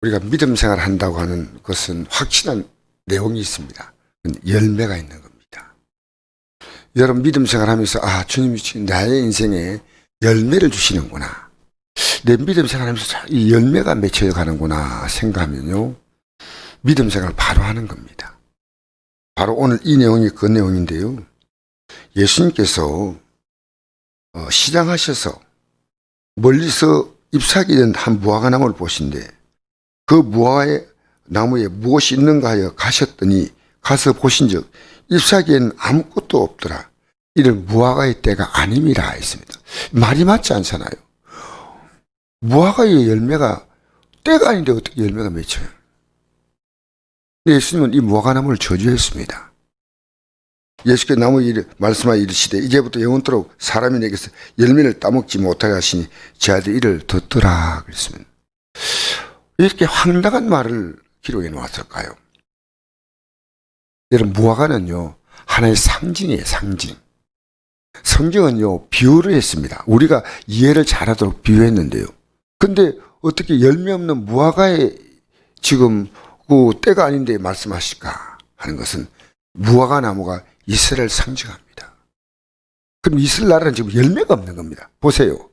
우리가 믿음 생활을 한다고 하는 것은 확실한 내용이 있습니다. 열매가 있는 겁니다. 여러분 믿음 생활하면서 주님이 나의 인생에 열매를 주시는구나. 내 믿음 생활하면서 이 열매가 맺혀 가는구나 생각하면요. 믿음 생활을 바로 하는 겁니다. 바로 오늘 이 내용이 그 내용인데요. 예수님께서 시장하셔서 멀리서 잎사귀 된 한 무화과나무를 보신데 그 무화과의 나무에 무엇이 있는가 하여 가셨더니 가서 보신즉 잎사귀에는 아무것도 없더라. 이는 무화과의 때가 아님이라 했습니다. 말이 맞지 않잖아요. 무화과의 열매가 때가 아닌데 어떻게 열매가 맺혀요? 예수님은 이 무화과나무를 저주했습니다. 예수께서 나무에 말씀하여 이르시되 이제부터 영원토록 사람이 내게서 열매를 따먹지 못하게 하시니 제아들이 이를 듣더라 그랬습니다. 이렇게 황당한 말을 기록해 놓았을까요? 여러분 무화과는요 하나의 상징이에요. 상징. 성경은요 비유를 했습니다. 우리가 이해를 잘하도록 비유했는데요. 근데 어떻게 열매 없는 무화과에 지금 그 때가 아닌데 말씀하실까 하는 것은 무화과 나무가 이스라엘 상징합니다. 그럼 이스라엘 나라는 지금 열매가 없는 겁니다. 보세요.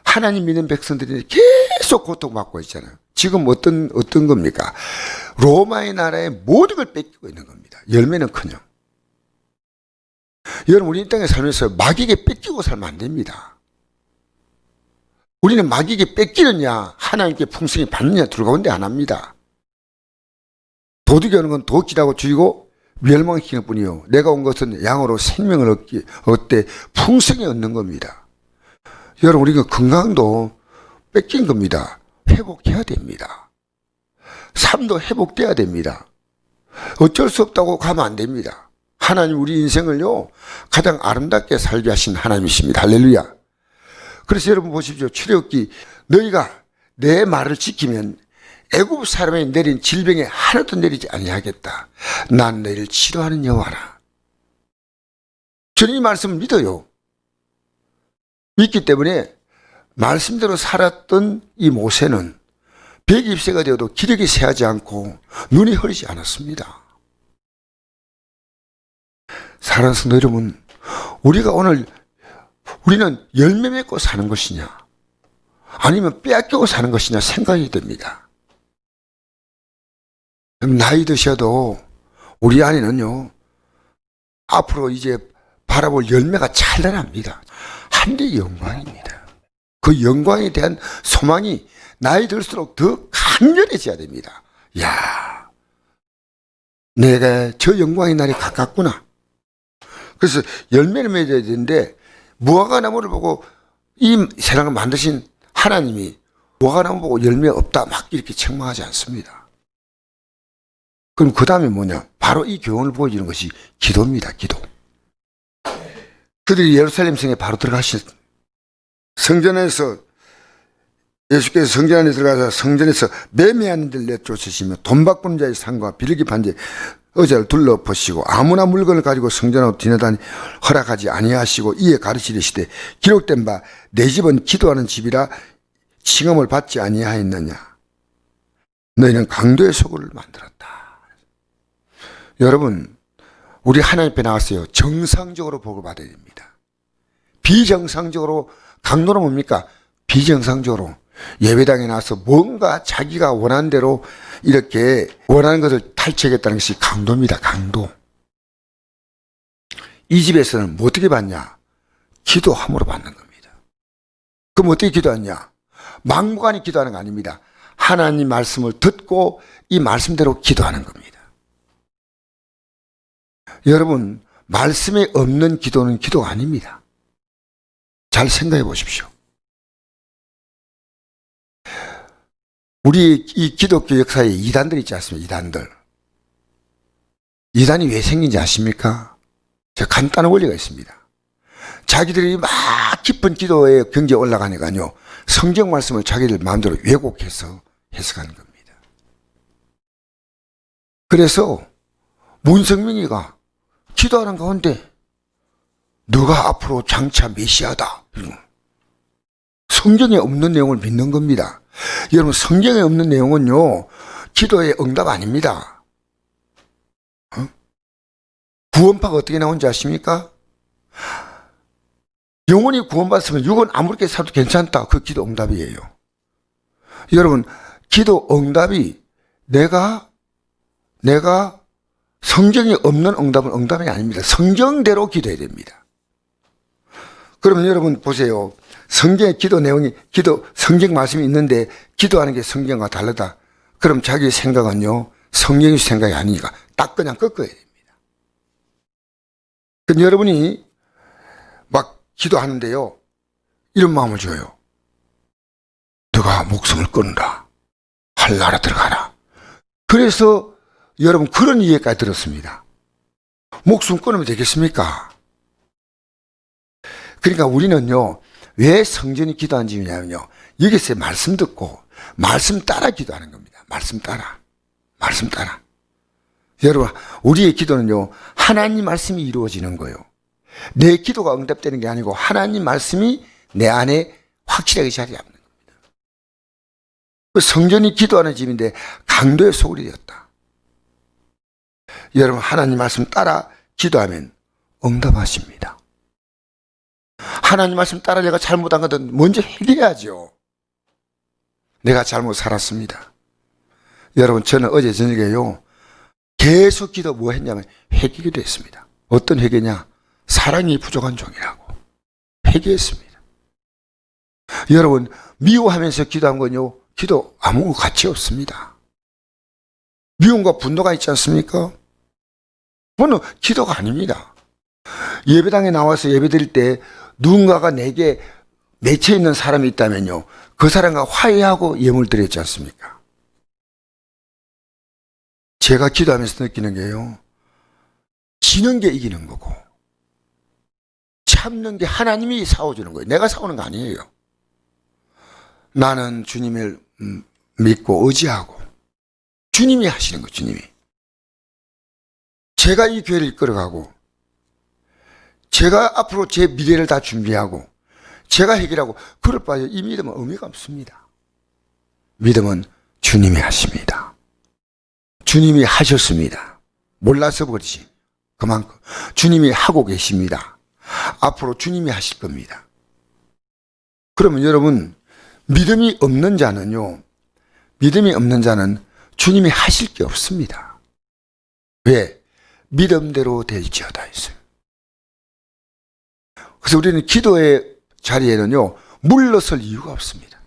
하나님 믿는 백성들이 계속 고통받고 있잖아요. 지금 어떤 겁니까? 로마의 나라의 모든 걸 뺏기고 있는 겁니다. 열매는커녕. 여러분 우리 이 땅에 살면서 마귀에게 뺏기고 살면 안 됩니다. 우리는 마귀에게 뺏기느냐 하나님께 풍성히 받느냐 둘 가운데 안 합니다. 도둑이 오는 건 도끼라고 죽이고 멸망시키는 뿐이요. 내가 온 것은 양으로 생명을 얻되 풍성히 얻는 겁니다. 여러분 우리가 건강도 뺏긴 겁니다. 회복해야 됩니다. 삶도 회복돼야 됩니다. 어쩔 수 없다고 가면 안 됩니다. 하나님 우리 인생을요 가장 아름답게 살게 하신 하나님이십니다. 할렐루야. 그래서 여러분 보십시오. 출애굽기 너희가 내 말을 지키면 애굽 사람이 내린 질병에 하나도 내리지 아니하겠다. 난 너희를 치료하는 여호와라. 저는 이 말씀을 믿어요. 믿기 때문에 말씀대로 살았던 이 모세는 120세가 되어도 기력이 쇠하지 않고 눈이 흐리지 않았습니다. 사랑하는 성도 여러분, 우리는 열매 맺고 사는 것이냐 아니면 빼앗기고 사는 것이냐 생각이 됩니다. 나이 드셔도 우리 안에는요 앞으로 이제 바라볼 열매가 찬란합니다. 하늘의 영광입니다. 그 영광에 대한 소망이 나이 들수록 더 강렬해져야 됩니다. 야, 내가 저 영광의 날이 가깝구나. 그래서 열매를 맺어야 되는데 무화과 나무를 보고 이 세상을 만드신 하나님이 무화과 나무 보고 열매 없다 막 이렇게 책망하지 않습니다. 그럼 그 다음에 뭐냐? 바로 이 교훈을 보여주는 것이 기도입니다. 기도. 그들이 예루살렘 성에 바로 들어가신 성전에서 예수께서 성전 안에 들어가서 성전에서 매매하는 데를 내쫓으시며 돈 바꾸는 자의 상과 비둘기판 자의 의자를 둘러보시고 아무나 물건을 가지고 성전으로 지나다니 허락하지 아니하시고 이에 가르치시되 기록된 바 내 집은 기도하는 집이라 칭함을 받지 아니하였느냐. 너희는 강도의 소굴을 만들었다. 여러분 우리 하나님 앞에 나왔어요. 정상적으로 복을 받아야 됩니다. 비정상적으로 강도는 뭡니까? 비정상적으로 예배당에 나와서 뭔가 자기가 원하는 대로 이렇게 원하는 것을 탈취하겠다는 것이 강도입니다. 강도. 이 집에서는 뭐 어떻게 받냐? 기도함으로 받는 겁니다. 그럼 어떻게 기도하냐? 막무가내 기도하는 거 아닙니다. 하나님 말씀을 듣고 이 말씀대로 기도하는 겁니다. 여러분 말씀에 없는 기도는 기도가 아닙니다. 잘 생각해 보십시오. 우리 이 기독교 역사에 이단들 있지 않습니까? 이단들. 이단이 왜 생긴지 아십니까? 제가 간단한 원리가 있습니다. 자기들이 막 깊은 기도의 경지에 올라가니까요. 성경 말씀을 자기들 마음대로 왜곡해서 해석하는 겁니다. 그래서 문성민이가 기도하는 가운데 너가 앞으로 장차 메시아다. 성경에 없는 내용을 믿는 겁니다. 여러분, 성경에 없는 내용은요, 기도의 응답 아닙니다. 구원파가 어떻게 나온지 아십니까? 영혼이 구원받았으면 육은 아무렇게 살아도 괜찮다. 그 기도 응답이에요. 여러분, 기도 응답이 내가 성경에 없는 응답은 응답이 아닙니다. 성경대로 기도해야 됩니다. 그러면 여러분 보세요. 성경의 기도 내용이 성경 말씀이 있는데 기도하는 게 성경과 다르다. 그럼 자기 생각은요, 성경의 생각이 아니니까 딱 그냥 꺾어야 됩니다. 그럼 여러분이 막 기도하는데요, 이런 마음을 줘요. 너가 목숨을 끊는다. 할나라 들어가라. 그래서 여러분 그런 이해까지 들었습니다. 목숨 끊으면 되겠습니까? 그러니까 우리는요, 왜 성전이 기도하는 집이냐면요, 여기서 말씀 듣고 말씀 따라 기도하는 겁니다. 말씀 따라. 여러분, 우리의 기도는요, 하나님 말씀이 이루어지는 거예요. 내 기도가 응답되는 게 아니고 하나님 말씀이 내 안에 확실하게 자리 잡는 겁니다. 성전이 기도하는 집인데 강도의 소굴이 되었다. 여러분, 하나님 말씀 따라 기도하면 응답하십니다. 하나님 말씀 따라 내가 잘못한 것은 먼저 회개해야죠. 내가 잘못 살았습니다. 여러분, 저는 어제 저녁에요, 계속 기도 뭐 했냐면 회개기도 했습니다. 어떤 회개냐? 사랑이 부족한 종이라고 회개했습니다. 여러분, 미워하면서 기도한 건요, 기도 아무 가치 없습니다. 미움과 분노가 있지 않습니까? 그건 기도가 아닙니다. 예배당에 나와서 예배 드릴 때 누군가가 내게 맺혀 있는 사람이 있다면요, 그 사람과 화해하고 예물 드렸지 않습니까? 제가 기도하면서 느끼는 게요, 지는 게 이기는 거고 참는 게 하나님이 싸워주는 거예요. 내가 싸우는 거 아니에요. 나는 주님을 믿고 의지하고 주님이 하시는 거, 주님이. 제가 이 교회를 이끌어가고 제가 앞으로 제 미래를 다 준비하고 제가 해결하고 그럴 바에 이 믿음은 의미가 없습니다. 믿음은 주님이 하십니다. 주님이 하셨습니다. 몰라서 그렇지. 그만큼 주님이 하고 계십니다. 앞으로 주님이 하실 겁니다. 그러면 여러분, 믿음이 없는 자는 주님이 하실 게 없습니다. 왜? 믿음대로 될지어다 했어요. 그래서 우리는 기도의 자리에는요, 물러설 이유가 없습니다.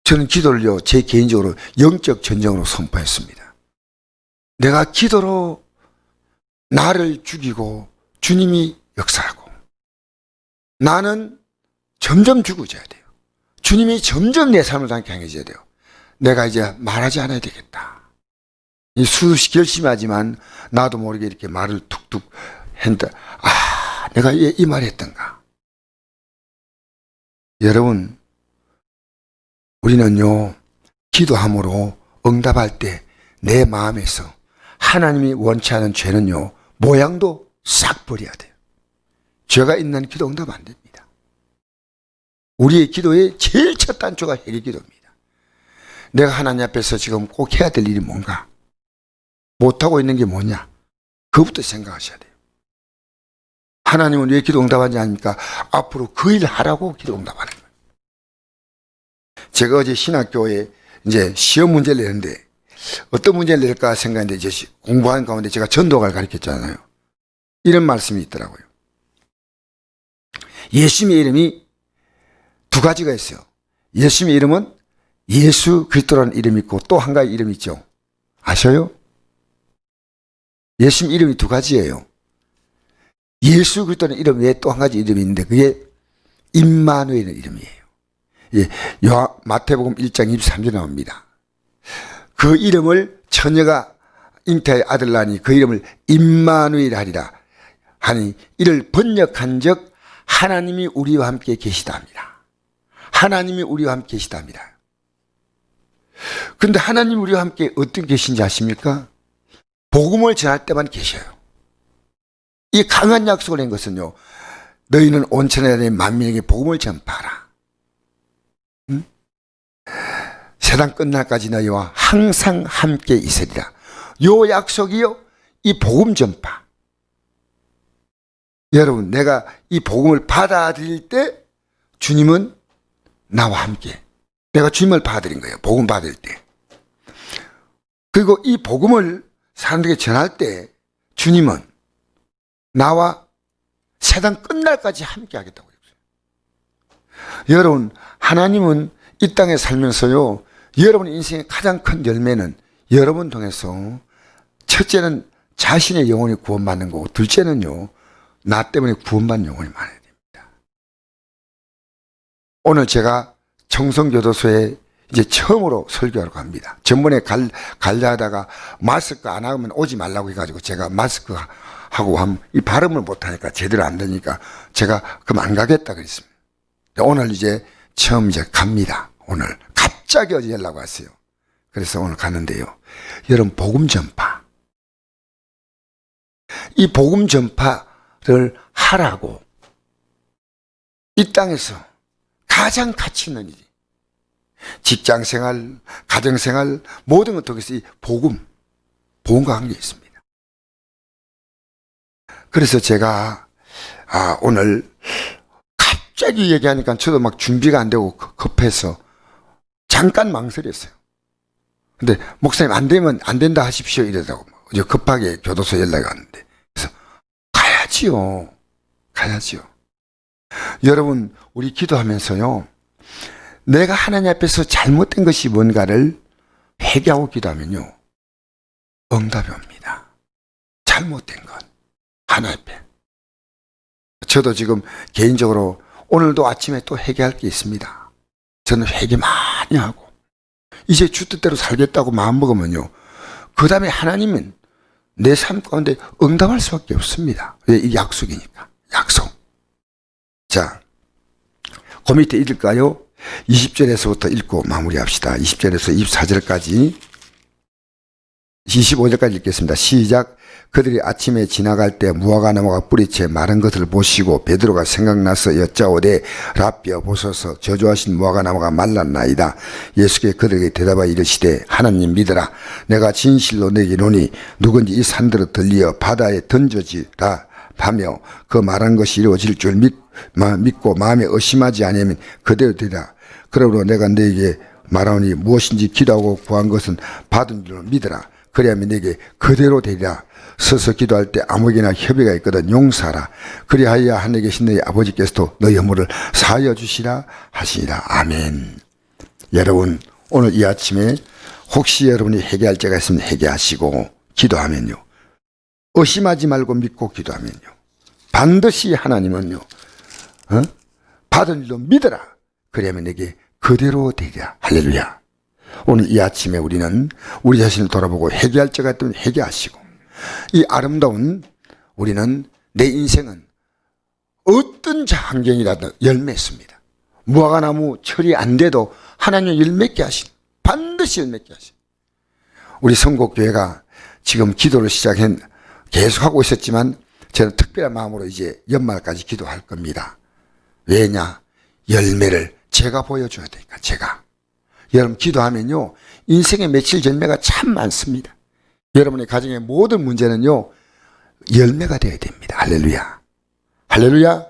저는 기도를요, 제 개인적으로 영적 전쟁으로 선포했습니다. 내가 기도로 나를 죽이고 주님이 역사하고 나는 점점 죽어져야 돼요. 주님이 점점 내 삶을 향해져야 돼요. 내가 이제 말하지 않아야 되겠다. 이 수시 결심하지만 나도 모르게 이렇게 말을 툭툭 했는데, 내가 이 말 했던가. 여러분, 우리는요, 기도함으로 응답할 때 내 마음에서 하나님이 원치 않은 죄는요, 모양도 싹 버려야 돼요. 죄가 있는 기도 응답 안 됩니다. 우리의 기도의 제일 첫 단초가 회개 기도입니다. 내가 하나님 앞에서 지금 꼭 해야 될 일이 뭔가, 못하고 있는 게 뭐냐, 그것부터 생각하셔야 돼요. 하나님은 왜 기도 응답하지 않습니까? 앞으로 그 일 하라고 기도 응답하는 거예요. 제가 어제 신학교에 이제 시험 문제를 내는데 어떤 문제를 낼까 생각했는데, 이제 공부하는 가운데 제가 전도가를 가르쳤잖아요. 이런 말씀이 있더라고요. 예수님의 이름이 두 가지가 있어요. 예수님의 이름은 예수 그리스도라는 이름이 있고 또 한 가지 이름이 있죠. 아셔요? 예수님 이름이 두 가지예요. 예수 그리스도라는 이름 외에 또 한 가지 이름이 있는데 그게 임마누엘의 이름이에요. 예, 마태복음 1장 23절에 나옵니다. 그 이름을 처녀가 잉태의 아들 낳으니 그 이름을 임마누엘 하리라 하니, 이를 번역한 적 하나님이 우리와 함께 계시다 합니다. 하나님이 우리와 함께 계시다 합니다. 그런데 하나님 우리와 함께 어떻게 계신지 아십니까? 복음을 전할 때만 계셔요. 이 강한 약속을 한 것은요, 너희는 온 천하에 만민에게 복음을 전파하라. 세상 끝날까지 너희와 항상 함께 있으리라. 요 약속이요, 이 복음 전파. 여러분, 내가 이 복음을 받아들일 때 주님은 나와 함께, 내가 주님을 받아들인 거예요. 복음 받을 때. 그리고 이 복음을 사람들에게 전할 때 주님은 나와 세상 끝날까지 함께 하겠다고 했어요. 여러분, 하나님은 이 땅에 살면서요, 여러분 인생의 가장 큰 열매는 여러분 통해서 첫째는 자신의 영혼이 구원받는 거고, 둘째는요, 나 때문에 구원받는 영혼이 많아야 됩니다. 오늘 제가 청성교도소에 이제 처음으로 설교하러 갑니다. 전번에 갈려 하다가 마스크 안 하면 오지 말라고 해가지고 제가 마스크 하고 하면 이 발음을 못하니까 제대로 안 되니까 제가 그럼 안 가겠다 그랬습니다. 오늘 이제 처음 이제 갑니다. 오늘 갑자기 어제 연락 왔어요. 그래서 오늘 가는데요. 여러분, 복음 전파. 이 복음 전파를 하라고 이 땅에서 가장 가치 있는 일이, 직장생활, 가정생활, 모든 것 통해서 이 복음과 관계 있습니다. 그래서 제가 오늘 갑자기 얘기하니까 저도 막 준비가 안 되고 급해서 잠깐 망설였어요. 근데 목사님 안 되면 안 된다 하십시오 이러다고 어제 급하게 교도소 연락이 왔는데, 그래서 가야지요. 여러분, 우리 기도하면서요, 내가 하나님 앞에서 잘못된 것이 뭔가를 회개하고 기도하면요, 응답이 옵니다. 잘못된 것 하나님 앞에. 저도 지금 개인적으로 오늘도 아침에 또 회개할 게 있습니다. 저는 회개 많이 하고 이제 주 뜻대로 살겠다고 마음먹으면요, 그 다음에 하나님은 내 삶 가운데 응답할 수밖에 없습니다. 왜? 이 약속이니까. 약속. 자, 그 밑에 읽을까요? 20절에서부터 읽고 마무리합시다. 20절에서 24절까지, 25절까지 읽겠습니다. 시작. 그들이 아침에 지나갈 때 무화과나무가 뿌리채 마른 것을 보시고 베드로가 생각나서 여짜오되 라삐어 보소서, 저주하신 무화과나무가 말랐나이다. 예수께 그들에게 대답하여 이르시되 하나님 믿으라. 내가 진실로 내게 이르노니 누군지 이 산들을 들리어 바다에 던져지라 하며 그 말한 것이 이루어질 줄 믿고 마음에 의심하지 아니하면 그대로 되리라. 그러므로 내가 너에게 말하오니 무엇인지 기도하고 구한 것은 받은 줄로 믿으라. 그리하면 내게 그대로 되리라. 서서 기도할 때 아무에게나 협의가 있거든 용서하라. 그리하여 하늘에 계신 너희 아버지께서도 너희 허물을 사하여 주시라 하시니라. 아멘. 여러분, 오늘 이 아침에 혹시 여러분이 회개할 때가 있으면 회개하시고 기도하면요, 의심하지 말고 믿고 기도하면요, 반드시 하나님은요, 받은 일로 믿어라. 그러면 내게 그대로 되리라. 할렐루야. 오늘 이 아침에 우리는 우리 자신을 돌아보고 회개할 때가 있다면 회개하시고, 이 아름다운 우리는 내 인생은 어떤 환경이라도 열매있습니다. 무화과나무 철이 안 돼도 하나님 열맺게 하신, 반드시 열맺게 하신, 우리 성곡교회가 지금 기도를 계속하고 있었지만 저는 특별한 마음으로 이제 연말까지 기도할 겁니다. 왜냐? 열매를 제가 보여줘야 되니까. 제가 여러분 기도하면요, 인생에 맺힐 열매가 참 많습니다. 여러분의 가정의 모든 문제는요, 열매가 되어야 됩니다. 할렐루야. 할렐루야.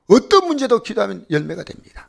어떤 문제도 기도하면 열매가 됩니다.